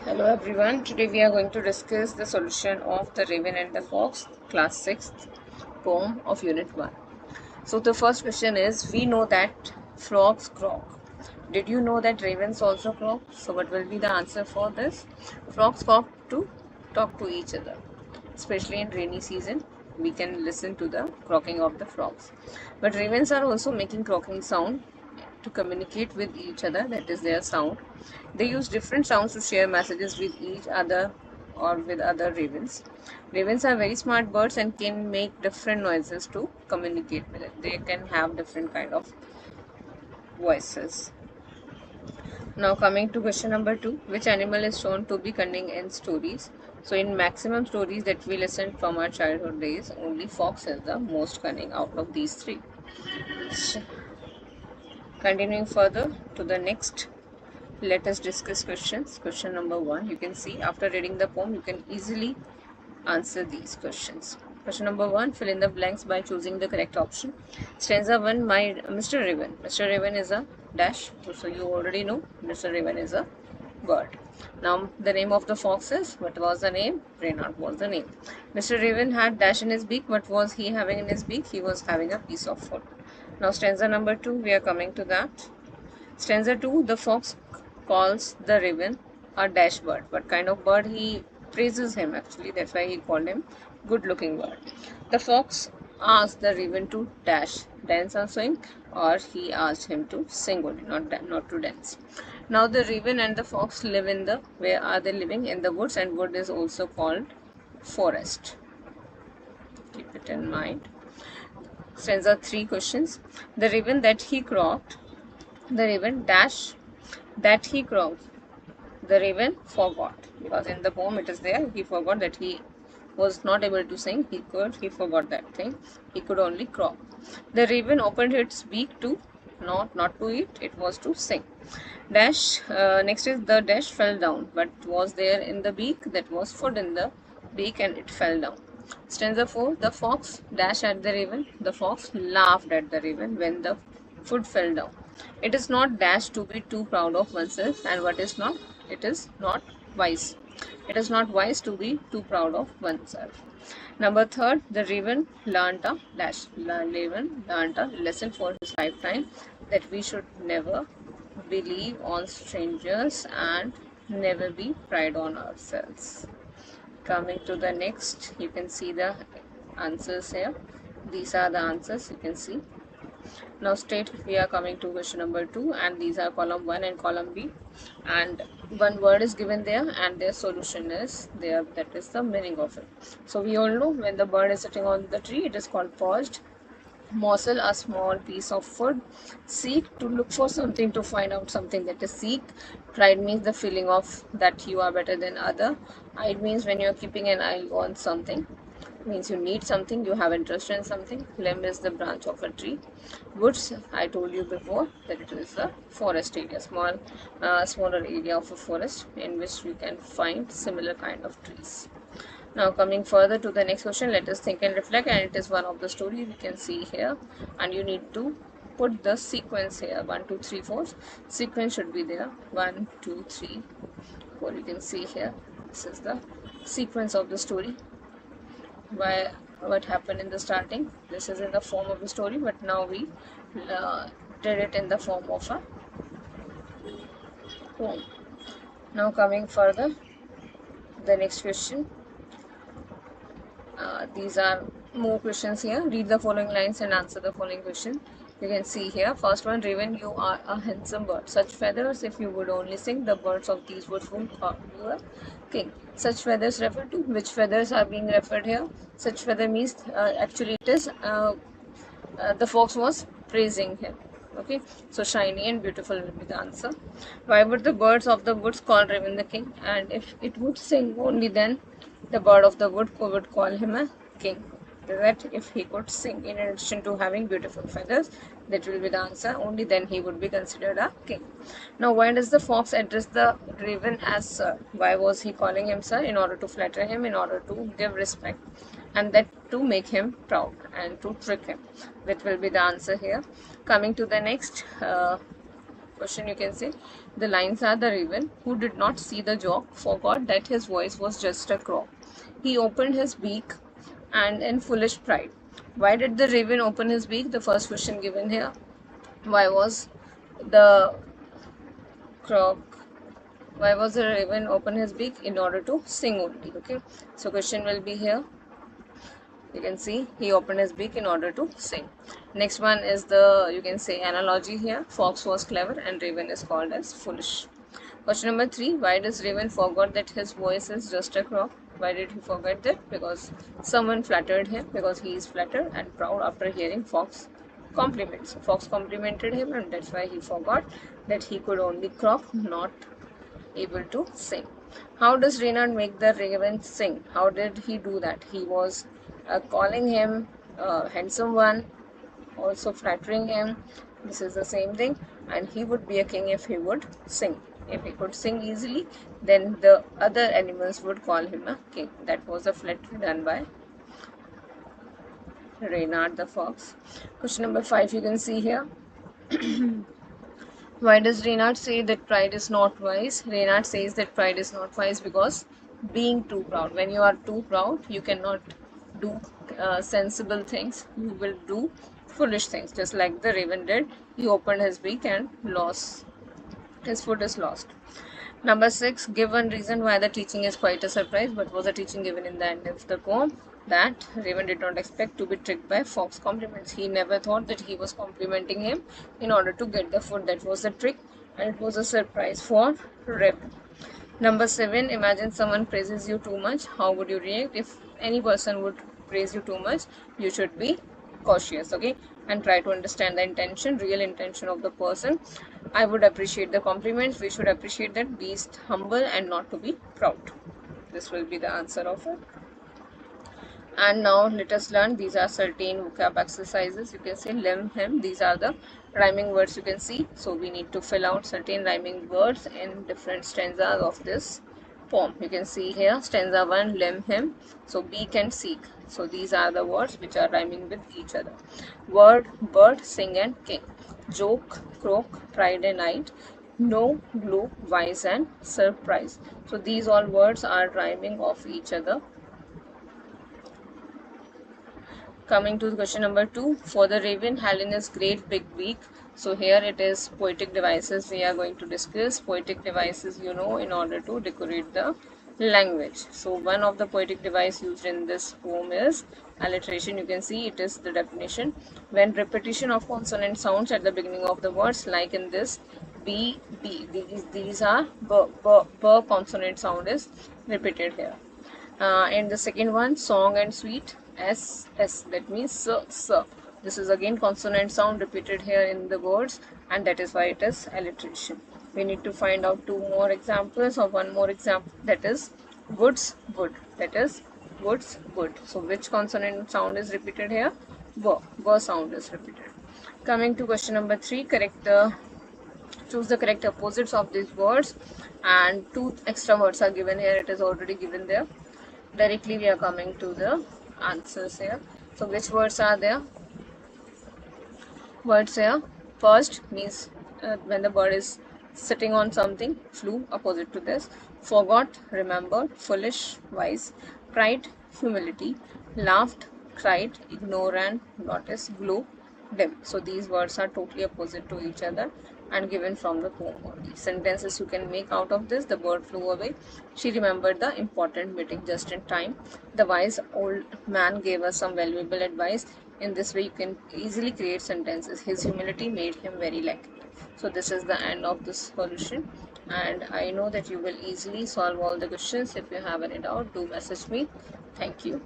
Hello everyone, today we are going to discuss the solution of The Raven and the Fox, class 6th poem of unit 1. So the first question is, we know that frogs croak. Did you know that ravens also croak? So what will be the answer for this? Frogs croak to talk to each other. Especially in rainy season, we can listen to the croaking of the frogs. But ravens are also making croaking sound to communicate with each other, that is their sound. They use different sounds to share messages with each other or with other ravens. Ravens are very smart birds and can make different noises to communicate with it. They can have different kind of voices. Now coming to question number 2, which animal is shown to be cunning in stories? So in maximum stories that we listen from our childhood days, only fox is the most cunning out of these three. Continuing further to the next, let us discuss questions. Question number 1, you can see after reading the poem, you can easily answer these questions. Question number 1, fill in the blanks by choosing the correct option. Stanza 1, my Mr. Raven. Mr. Raven is a dash. So you already know Mr. Raven is a bird. Now the name of the fox is, what was the name? Reynard was the name. Mr. Raven had dash in his beak. What was he having in his beak? He was having a piece of food. Now stanza number 2, we are coming to that. Stanza 2, the fox calls the raven a dash bird. What kind of bird? He praises him actually, that's why he called him good looking bird. The fox asked the raven to dance or swing, or he asked him to sing only, not to dance. Now the raven and the fox live in the, where are they living? In the woods, and wood is also called forest. Keep it in mind. Stanza 3 questions. The raven that he croaked, the raven dash that he croaked, the raven forgot, because in the poem it is there, he forgot that he was not able to sing. He forgot that thing. He could only croak. The raven opened its beak to, not to eat, it was to sing. Dash, next is the dash fell down. What was there in the beak? That was food in the beak and it fell down. Stanza 4, the fox dashed at the raven. The fox laughed at the raven when the food fell down. It is not dash to be too proud of oneself, and what is not? It is not wise. It is not wise to be too proud of oneself. Number third, the raven learned a dash. Raven learned a lesson for his lifetime, that we should never believe on strangers and never be pride on ourselves. Coming to the next, you can see the answers here. These are the answers you can see. Now state, we are coming to question number 2, and these are column 1 and column B, and one word is given there and their solution is there, that is the meaning of it. So we all know when the bird is sitting on the tree, it is called perched. Morsel, a small piece of food. Seek, to look for something, to find out something, that is seek. Pride means the feeling of that you are better than other. Eye means when you are keeping an eye on something, means you need something, you have interest in something. Limb is the branch of a tree. Woods, I told you before that it is a forest area, smaller area of a forest in which you can find similar kind of trees. Now coming further to the next question, let us think and reflect, and it is one of the story we can see here, and you need to put the sequence here, 1 2 3 4. Sequence should be there, 1 2 3 4. You can see here, this is the sequence of the story. Why, what happened in the starting? This is in the form of the story, but now we did it in the form of a poem. Now coming further, the next question. These are more questions here. Read the following lines and answer the following question. You can see here, first one, Raven, you are a handsome bird. Such feathers, if you would only sing, the birds of these would call you a king. Such feathers refer to, which feathers are being referred here? Such feather means, actually it is, the fox was praising him. Okay, so shiny and beautiful will be the answer. Why would the birds of the woods call Raven the king? And if it would sing, only then the bird of the wood would call him a king. That if he could sing, in addition to having beautiful feathers, that will be the answer. Only then he would be considered a king. Now, why does the fox address the raven as sir? Why was he calling him sir? In order to flatter him, in order to give respect, and that to make him proud and to trick him. That will be the answer here. Coming to the next, Question you can say. The lines are: the raven, who did not see the joke, forgot that his voice was just a crow. He opened his beak and in foolish pride. Why did the raven open his beak? The first question given here. Why was the croc why was the raven open his beak? In order to sing only. Okay, so question will be here. You can see he opened his beak in order to sing. Next one is the, you can say, analogy here. Fox was clever and raven is called as foolish. Question number 3. Why does raven forgot that his voice is just a crow? Why did he forget that? Because someone flattered him, because he is flattered and proud after hearing fox compliments. Fox complimented him and that's why he forgot that he could only croak, not able to sing. How does Reynard make the raven sing? How did he do that? He was calling him handsome one, also flattering him. This is the same thing, and he would be a king if he would sing. If he could sing easily, then the other animals would call him a king. That was a flattery done by Reynard the fox. Question number 5 you can see here. Why does Reynard say that pride is not wise? Reynard says that pride is not wise because being too proud. When you are too proud, you cannot do sensible things. You will do foolish things, just like the raven did. He opened his beak and lost. His food is lost. Number 6, give one reason why the teaching is quite a surprise. What was the teaching given in the end of the poem? That Raven did not expect to be tricked by Fox compliments. He never thought that he was complimenting him in order to get the food. That was the trick, and it was a surprise for Raven. Number 7, imagine someone praises you too much. How would you react? If any person would praise you too much, you should be cautious, okay, and try to understand the intention, real intention of the person. I would appreciate the compliments. We should appreciate that. Be humble and not to be proud. This will be the answer of it. And now let us learn. These are certain vocab exercises. You can say limb, him. These are the rhyming words you can see. So we need to fill out certain rhyming words in different stanzas of this poem. You can see here stanza 1, limb, him. So beak and seek. So these are the words which are rhyming with each other. Word, bird, sing and king. Joke, croak, pride and night. No, glue, wise and surprise. So these all words are rhyming of each other. Coming to question number 2, for the raven, Helena's great big beak. So here it is poetic devices we are going to discuss. Poetic devices, you know, in order to decorate the language. So one of the poetic device used in this poem is alliteration. You can see it is the definition. When repetition of consonant sounds at the beginning of the words, like in this B, B, these are B, B, B consonant sound is repeated here. And the second one, song and sweet, S, S, that means S, S. This is again consonant sound repeated here in the words, and that is why it is alliteration. We need to find out 2 more examples, or 1 more example, that is woods, wood, that is woods, wood. So which consonant sound is repeated here? B, B sound is repeated. Coming to question number 3, choose the correct opposites of these words, and 2 extra words are given here. It is already given there. Directly we are coming to the answers here. So which words are there? Words here, perched means when the bird is sitting on something. Flew, opposite to this. Forgot, remembered. Foolish, wise. Pride, humility. Laughed, cried. Ignore and notice. Glow, dim. So these words are totally opposite to each other and given from the poem only. Sentences you can make out of this: the bird flew away. She remembered the important meeting just in time. The wise old man gave us some valuable advice. In this way you can easily create sentences. His humility made him very lucky. So this is the end of this solution, and I know that you will easily solve all the questions. If you have any doubt, do message me. Thank you.